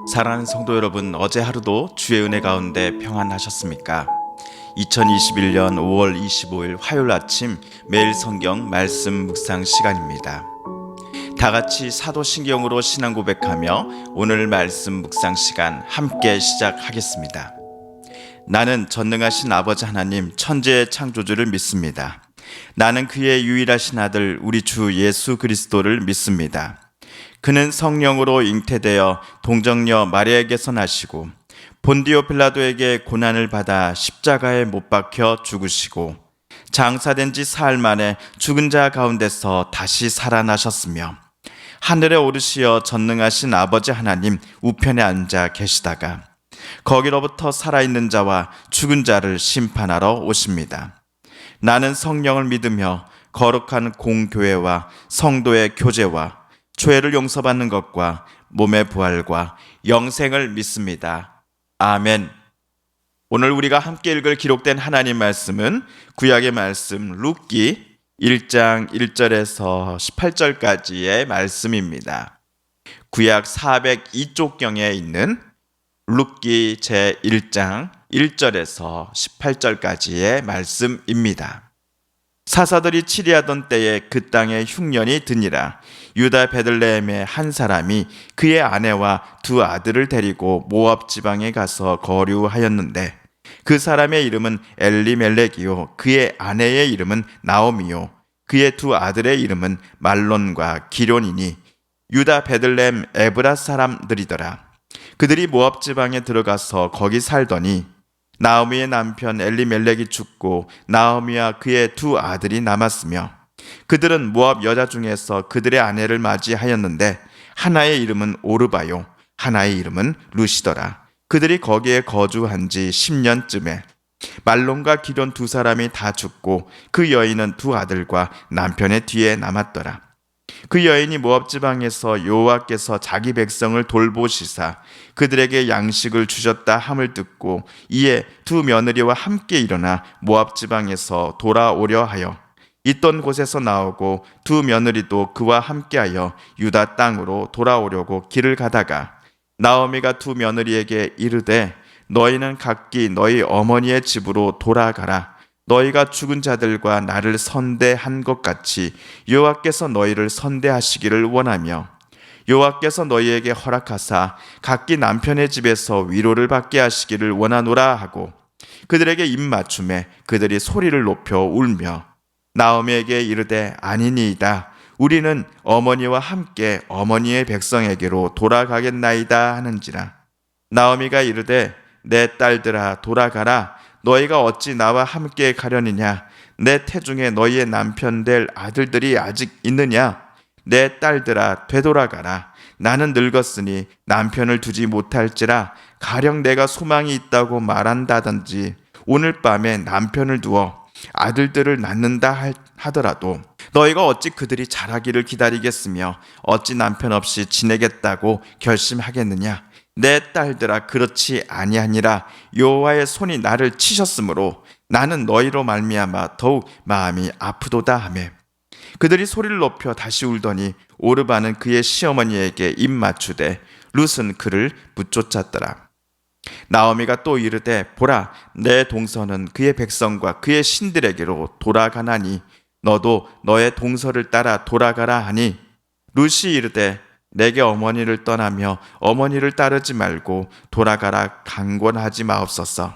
사랑하는 성도 여러분, 어제 하루도 주의 은혜 가운데 평안하셨습니까? 2021년 5월 25일 화요일 아침 매일 성경 말씀 묵상 시간입니다. 다 같이 사도신경으로 신앙 고백하며 오늘 말씀 묵상 시간 함께 시작하겠습니다. 나는 전능하신 아버지 하나님 천지의 창조주를 믿습니다. 나는 그의 유일하신 아들 우리 주 예수 그리스도를 믿습니다. 그는 성령으로 잉태되어 동정녀 마리아에게서 나시고 본디오 빌라도에게 고난을 받아 십자가에 못 박혀 죽으시고 장사된 지 사흘 만에 죽은 자 가운데서 다시 살아나셨으며 하늘에 오르시어 전능하신 아버지 하나님 우편에 앉아 계시다가 거기로부터 살아있는 자와 죽은 자를 심판하러 오십니다. 나는 성령을 믿으며 거룩한 공교회와 성도의 교제와 죄를 용서받는 것과 몸의 부활과 영생을 믿습니다. 아멘. 오늘 우리가 함께 읽을 기록된 하나님 말씀은 구약의 말씀 룻기 1장 1절에서 18절까지의 말씀입니다. 구약 402쪽경에 있는 룻기 제1장 1절에서 18절까지의 말씀입니다. 사사들이 치리하던 때에 그 땅에 흉년이 드니라. 유다 베들레헴의 한 사람이 그의 아내와 두 아들을 데리고 모압 지방에 가서 거류하였는데 그 사람의 이름은 엘리멜렉이요 그의 아내의 이름은 나오미요 그의 두 아들의 이름은 말론과 기런이니 유다 베들레헴 에브라 사람들이더라. 그들이 모압 지방에 들어가서 거기 살더니 나오미의 남편 엘리멜렉이 죽고 나오미와 그의 두 아들이 남았으며 그들은 모압 여자 중에서 그들의 아내를 맞이하였는데 하나의 이름은 오르바요 하나의 이름은 루시더라. 그들이 거기에 거주한 지 10년쯤에 말론과 기런 두 사람이 다 죽고 그 여인은 두 아들과 남편의 뒤에 남았더라. 그 여인이 모압 지방에서 여호와께서 자기 백성을 돌보시사 그들에게 양식을 주셨다 함을 듣고 이에 두 며느리와 함께 일어나 모압 지방에서 돌아오려 하여 있던 곳에서 나오고 두 며느리도 그와 함께하여 유다 땅으로 돌아오려고 길을 가다가 나오미가 두 며느리에게 이르되 너희는 각기 너희 어머니의 집으로 돌아가라. 너희가 죽은 자들과 나를 선대한 것 같이 여호와께서 너희를 선대하시기를 원하며 여호와께서 너희에게 허락하사 각기 남편의 집에서 위로를 받게 하시기를 원하노라 하고 그들에게 입맞춤에 그들이 소리를 높여 울며 나오미에게 이르되 아니니이다. 우리는 어머니와 함께 어머니의 백성에게로 돌아가겠나이다 하는지라. 나오미가 이르되 내 딸들아 돌아가라. 너희가 어찌 나와 함께 가려느냐? 내 태중에 너희의 남편 될 아들들이 아직 있느냐? 내 딸들아 되돌아가라. 나는 늙었으니 남편을 두지 못할지라 가령 내가 소망이 있다고 말한다든지 오늘 밤에 남편을 두어 아들들을 낳는다 하더라도 너희가 어찌 그들이 자라기를 기다리겠으며 어찌 남편 없이 지내겠다고 결심하겠느냐? 내 딸들아 그렇지 아니하니라. 여호와의 손이 나를 치셨으므로 나는 너희로 말미암아 더욱 마음이 아프도다 하매 그들이 소리를 높여 다시 울더니 오르바는 그의 시어머니에게 입맞추되 룻은 그를 붙쫓았더라. 나오미가 또 이르되 보라 내 동서는 그의 백성과 그의 신들에게로 돌아가나니 너도 너의 동서를 따라 돌아가라 하니 룻이 이르되 내게 어머니를 떠나며 어머니를 따르지 말고 돌아가라 강권하지 마옵소서.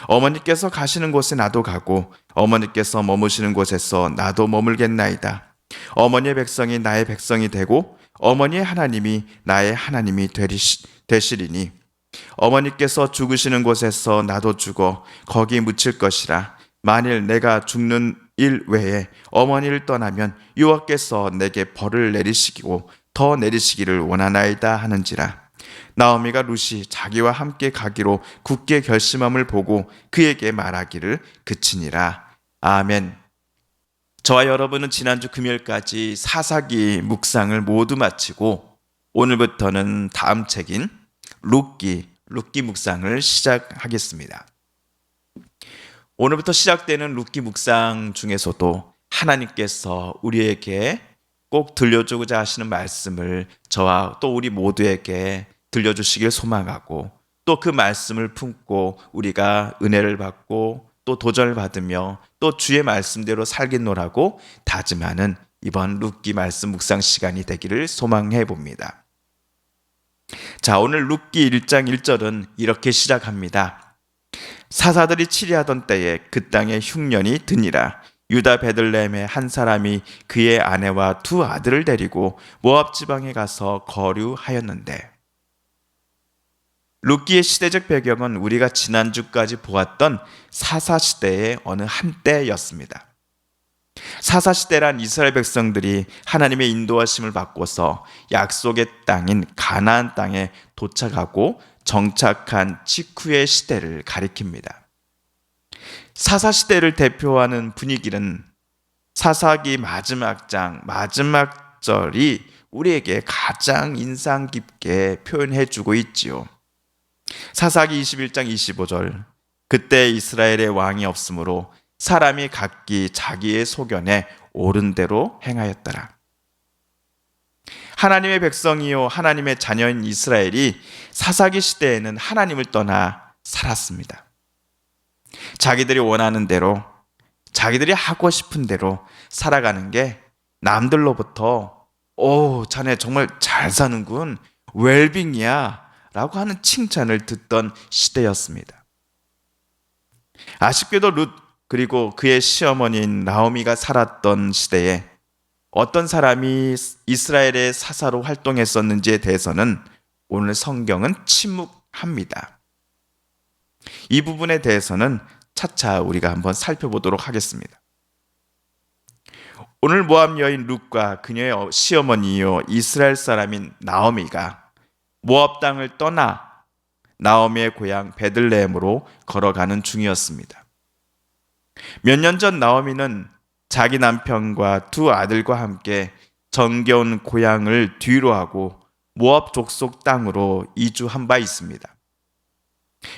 어머니께서 가시는 곳에 나도 가고 어머니께서 머무시는 곳에서 나도 머물겠나이다. 어머니의 백성이 나의 백성이 되고 어머니의 하나님이 나의 하나님이 되시리니 어머니께서 죽으시는 곳에서 나도 죽어 거기 묻힐 것이라. 만일 내가 죽는 일 외에 어머니를 떠나면 여호와께서 내게 벌을 내리시고 더 내리시기를 원하나이다 하는지라. 나오미가 룻이 자기와 함께 가기로 굳게 결심함을 보고 그에게 말하기를 그치니라. 아멘. 저와 여러분은 지난주 금요일까지 사사기 묵상을 모두 마치고 오늘부터는 다음 책인 룻기 묵상을 시작하겠습니다. 오늘부터 시작되는 룻기 묵상 중에서도 하나님께서 우리에게 꼭 들려주고자 하시는 말씀을 저와 또 우리 모두에게 들려주시길 소망하고, 또 그 말씀을 품고 우리가 은혜를 받고 또 도전을 받으며 또 주의 말씀대로 살겠노라고 다짐하는 이번 룻기 말씀 묵상 시간이 되기를 소망해 봅니다. 자, 오늘 룻기 1장 1절은 이렇게 시작합니다. 사사들이 치리하던 때에 그 땅에 흉년이 드니라. 유다 베들레헴의 한 사람이 그의 아내와 두 아들을 데리고 모압 지방에 가서 거류하였는데, 룻기의 시대적 배경은 우리가 지난주까지 보았던 사사시대의 어느 한때였습니다. 사사시대란 이스라엘 백성들이 하나님의 인도하심을 받고서 약속의 땅인 가나안 땅에 도착하고 정착한 직후의 시대를 가리킵니다. 사사시대를 대표하는 분위기는 사사기 마지막 장, 마지막 절이 우리에게 가장 인상 깊게 표현해주고 있지요. 사사기 21장 25절, 그때 이스라엘의 왕이 없으므로 사람이 각기 자기의 소견에 옳은 대로 행하였더라. 하나님의 백성이요 하나님의 자녀인 이스라엘이 사사기 시대에는 하나님을 떠나 살았습니다. 자기들이 원하는 대로, 자기들이 하고 싶은 대로 살아가는 게 남들로부터 자네 정말 잘 사는군, 웰빙이야 라고 하는 칭찬을 듣던 시대였습니다. 아쉽게도 룻 그리고 그의 시어머니인 나오미가 살았던 시대에 어떤 사람이 이스라엘의 사사로 활동했었는지에 대해서는 오늘 성경은 침묵합니다. 이 부분에 대해서는 차차 우리가 한번 살펴보도록 하겠습니다. 오늘 모압 여인 룻과 그녀의 시어머니요 이스라엘 사람인 나오미가 모압 땅을 떠나 나오미의 고향 베들레헴으로 걸어가는 중이었습니다. 몇 년 전 나오미는 자기 남편과 두 아들과 함께 정겨운 고향을 뒤로 하고 모압 족속 땅으로 이주한 바 있습니다.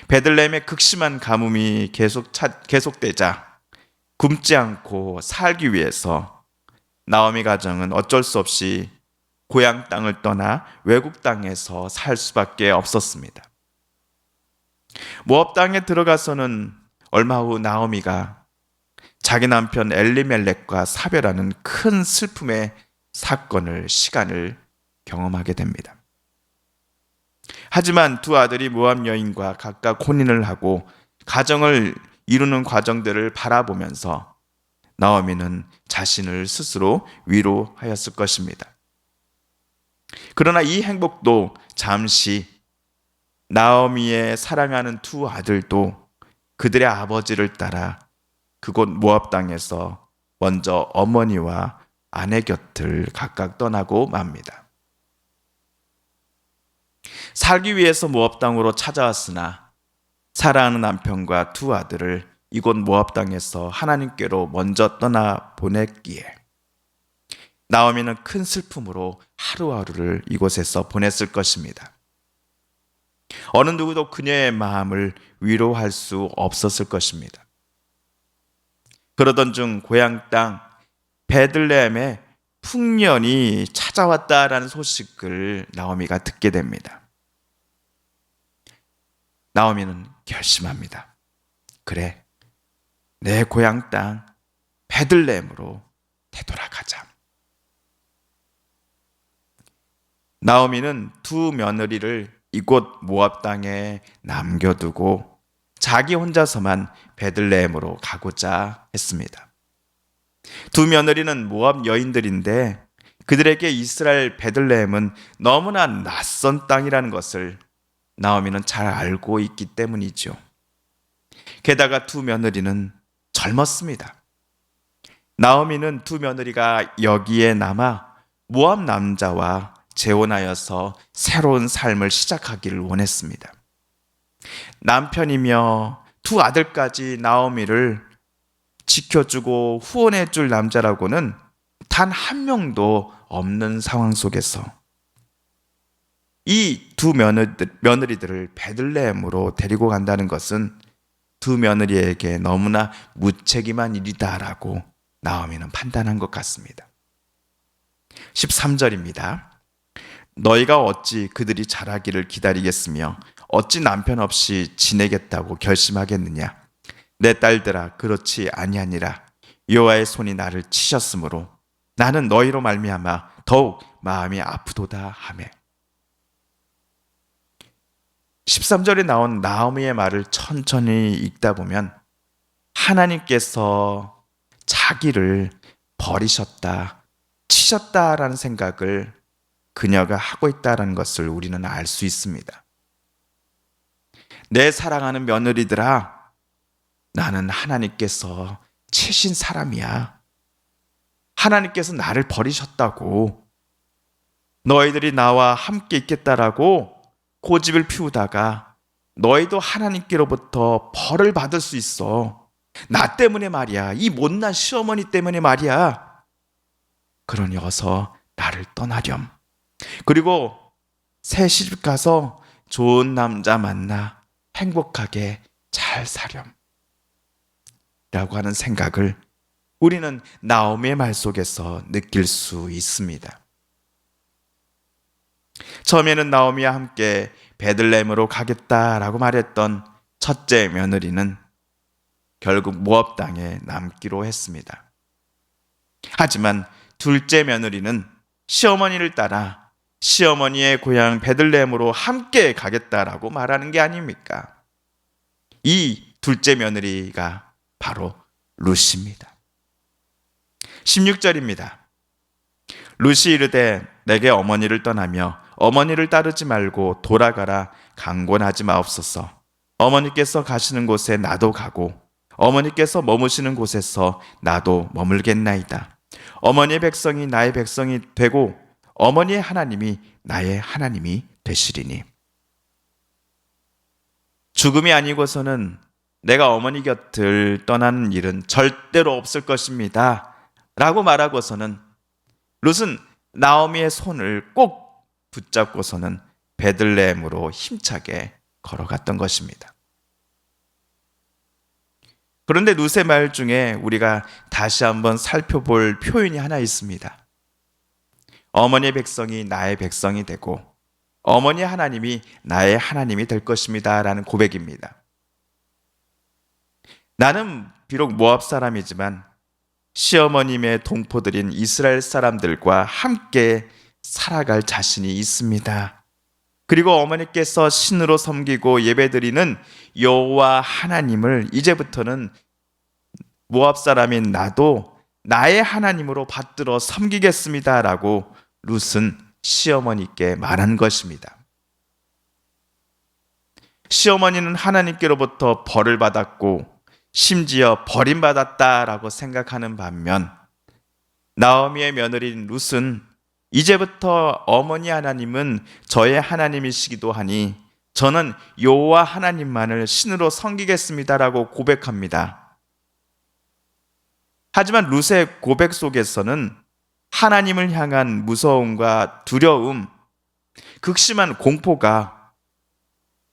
베들레헴의 극심한 가뭄이 계속되자 굶지 않고 살기 위해서 나오미 가정은 어쩔 수 없이 고향 땅을 떠나 외국 땅에서 살 수밖에 없었습니다. 모압 땅에 들어가서는 얼마 후 나오미가 자기 남편 엘리멜렉과 사별하는 큰 슬픔의 시간을 경험하게 됩니다. 하지만 두 아들이 모압 여인과 각각 혼인을 하고 가정을 이루는 과정들을 바라보면서 나오미는 자신을 스스로 위로하였을 것입니다. 그러나 이 행복도 잠시, 나오미의 사랑하는 두 아들도 그들의 아버지를 따라 그곳 모압 땅에서 먼저 어머니와 아내 곁을 각각 떠나고 맙니다. 살기 위해서 모압 땅으로 찾아왔으나 사랑하는 남편과 두 아들을 이곳 모압 땅에서 하나님께로 먼저 떠나 보냈기에 나오미는 큰 슬픔으로 하루하루를 이곳에서 보냈을 것입니다. 어느 누구도 그녀의 마음을 위로할 수 없었을 것입니다. 그러던 중 고향 땅 베들레헴에 풍년이 찾아왔다라는 소식을 나오미가 듣게 됩니다. 나오미는 결심합니다. 그래, 내 고향 땅 베들레헴으로 되돌아가자. 나오미는 두 며느리를 이곳 모압 땅에 남겨두고 자기 혼자서만 베들레헴으로 가고자 했습니다. 두 며느리는 모압 여인들인데 그들에게 이스라엘 베들레헴은 너무나 낯선 땅이라는 것을 나오미는 잘 알고 있기 때문이죠. 게다가 두 며느리는 젊었습니다. 나오미는 두 며느리가 여기에 남아 모압 남자와 재혼하여서 새로운 삶을 시작하기를 원했습니다. 남편이며 두 아들까지 나오미를 지켜주고 후원해줄 남자라고는 단 한 명도 없는 상황 속에서 이 두 며느리들을 베들레헴으로 데리고 간다는 것은 두 며느리에게 너무나 무책임한 일이다라고 나오미는 판단한 것 같습니다. 13절입니다. 너희가 어찌 그들이 자라기를 기다리겠으며 어찌 남편 없이 지내겠다고 결심하겠느냐. 내 딸들아, 그렇지 아니하니라. 여호와의 손이 나를 치셨으므로 나는 너희로 말미암아 더욱 마음이 아프도다 하매. 13절에 나온 나오미의 말을 천천히 읽다 보면 하나님께서 자기를 버리셨다, 치셨다라는 생각을 그녀가 하고 있다는 것을 우리는 알 수 있습니다. 내 사랑하는 며느리들아, 나는 하나님께서 치신 사람이야. 하나님께서 나를 버리셨다고. 너희들이 나와 함께 있겠다라고 고집을 피우다가 너희도 하나님께로부터 벌을 받을 수 있어. 나 때문에 말이야. 이 못난 시어머니 때문에 말이야. 그러니 어서 나를 떠나렴. 그리고 새 시집 가서 좋은 남자 만나 행복하게 잘 사렴. 라고 하는 생각을 우리는 나오미의 말 속에서 느낄 수 있습니다. 처음에는 나오미와 함께 베들레헴으로 가겠다라고 말했던 첫째 며느리는 결국 모압 땅에 남기로 했습니다. 하지만 둘째 며느리는 시어머니를 따라 시어머니의 고향 베들레헴으로 함께 가겠다라고 말하는 게 아닙니까? 이 둘째 며느리가 바로 룻입니다. 16절입니다. 룻이 이르되 내게 어머니를 떠나며 어머니를 따르지 말고 돌아가라 강권하지 마옵소서. 어머니께서 가시는 곳에 나도 가고 어머니께서 머무시는 곳에서 나도 머물겠나이다. 어머니의 백성이 나의 백성이 되고 어머니의 하나님이 나의 하나님이 되시리니. 죽음이 아니고서는 내가 어머니 곁을 떠나는 일은 절대로 없을 것입니다 라고 말하고서는 룻은 나오미의 손을 꼭 붙잡고서는 베들레헴으로 힘차게 걸어갔던 것입니다. 그런데 룻의 말 중에 우리가 다시 한번 살펴볼 표현이 하나 있습니다. 어머니의 백성이 나의 백성이 되고 어머니의 하나님이 나의 하나님이 될 것입니다 라는 고백입니다. 나는 비록 모압 사람이지만 시어머님의 동포들인 이스라엘 사람들과 함께 살아갈 자신이 있습니다. 그리고 어머니께서 신으로 섬기고 예배드리는 여호와 하나님을 이제부터는 모압 사람인 나도 나의 하나님으로 받들어 섬기겠습니다 라고 룻은 시어머니께 말한 것입니다. 시어머니는 하나님께로부터 벌을 받았고 심지어 버림받았다라고 생각하는 반면 나오미의 며느리인 룻은 이제부터 어머니 하나님은 저의 하나님이시기도 하니 저는 여호와 하나님만을 신으로 섬기겠습니다라고 고백합니다. 하지만 룻의 고백 속에서는 하나님을 향한 무서움과 두려움, 극심한 공포가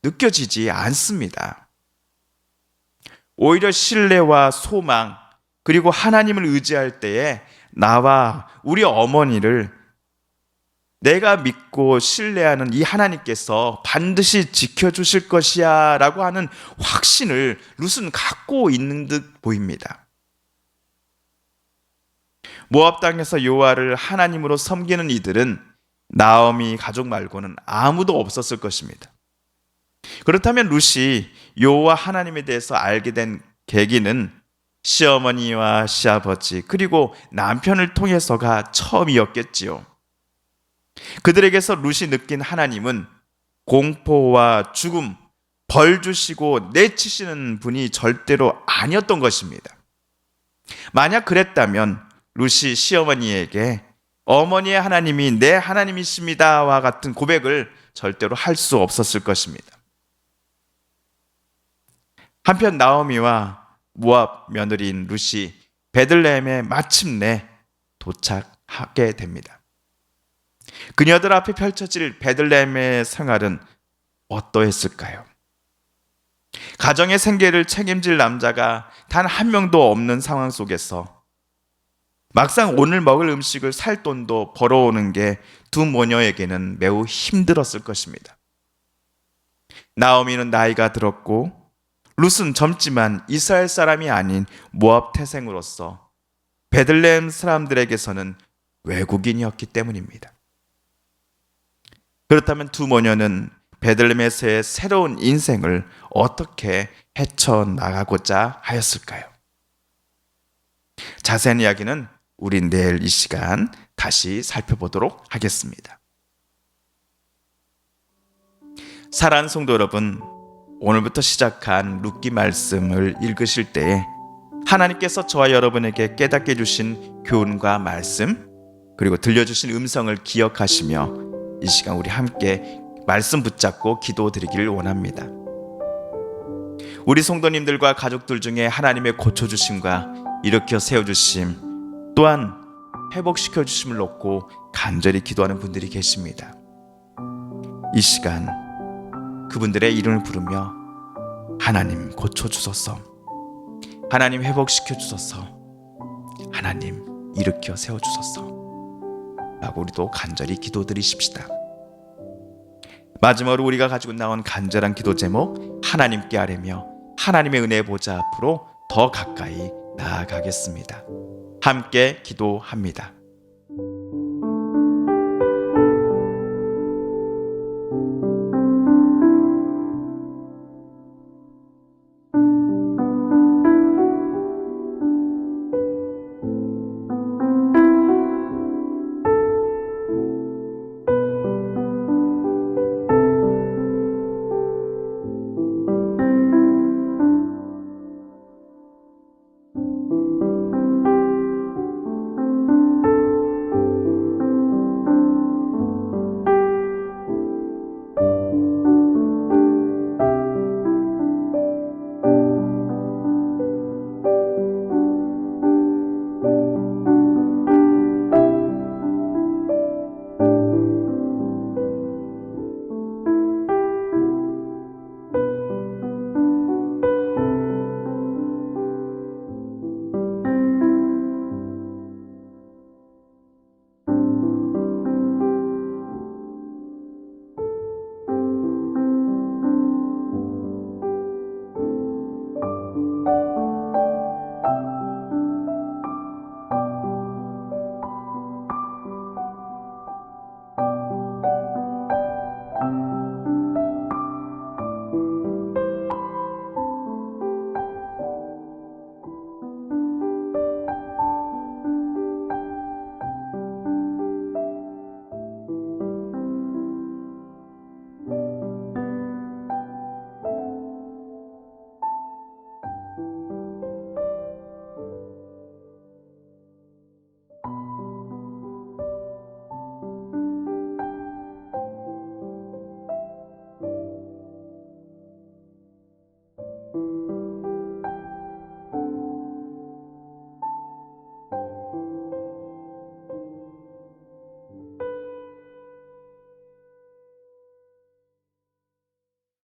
느껴지지 않습니다. 오히려 신뢰와 소망, 그리고 하나님을 의지할 때에 나와 우리 어머니를 내가 믿고 신뢰하는 이 하나님께서 반드시 지켜주실 것이야 라고 하는 확신을 룻은 갖고 있는 듯 보입니다. 모압 땅에서 여호와를 하나님으로 섬기는 이들은 나오미 가족 말고는 아무도 없었을 것입니다. 그렇다면 룻이 여호와 하나님에 대해서 알게 된 계기는 시어머니와 시아버지 그리고 남편을 통해서가 처음이었겠지요. 그들에게서 룻이 느낀 하나님은 공포와 죽음, 벌 주시고 내치시는 분이 절대로 아니었던 것입니다. 만약 그랬다면 룻이 시어머니에게 어머니의 하나님이 내 하나님이십니다와 같은 고백을 절대로 할 수 없었을 것입니다. 한편 나오미와 모압 며느리인 룻이 베들레헴에 마침내 도착하게 됩니다. 그녀들 앞에 펼쳐질 베들레헴의 생활은 어떠했을까요? 가정의 생계를 책임질 남자가 단 한 명도 없는 상황 속에서 막상 오늘 먹을 음식을 살 돈도 벌어오는 게 두 모녀에게는 매우 힘들었을 것입니다. 나오미는 나이가 들었고 룻은 젊지만 이스라엘 사람이 아닌 모압 태생으로서 베들레헴 사람들에게서는 외국인이었기 때문입니다. 그렇다면 두 모녀는 베들레헴에서의 새로운 인생을 어떻게 헤쳐나가고자 하였을까요? 자세한 이야기는 우리 내일 이 시간 다시 살펴보도록 하겠습니다. 사랑하는 성도 여러분, 오늘부터 시작한 룻기 말씀을 읽으실 때에 하나님께서 저와 여러분에게 깨닫게 주신 교훈과 말씀, 그리고 들려주신 음성을 기억하시며 이 시간 우리 함께 말씀 붙잡고 기도드리기를 원합니다. 우리 성도님들과 가족들 중에 하나님의 고쳐주심과 일으켜 세워주심, 또한 회복시켜 주심을 놓고 간절히 기도하는 분들이 계십니다. 이 시간 그분들의 이름을 부르며 하나님 고쳐주소서, 하나님 회복시켜 주소서, 하나님 일으켜 세워주소서 라고 우리도 간절히 기도드리십시다. 마지막으로 우리가 가지고 나온 간절한 기도 제목, 하나님께 아뢰며 하나님의 은혜의 보좌 앞으로 더 가까이 나아가겠습니다. 함께 기도합니다.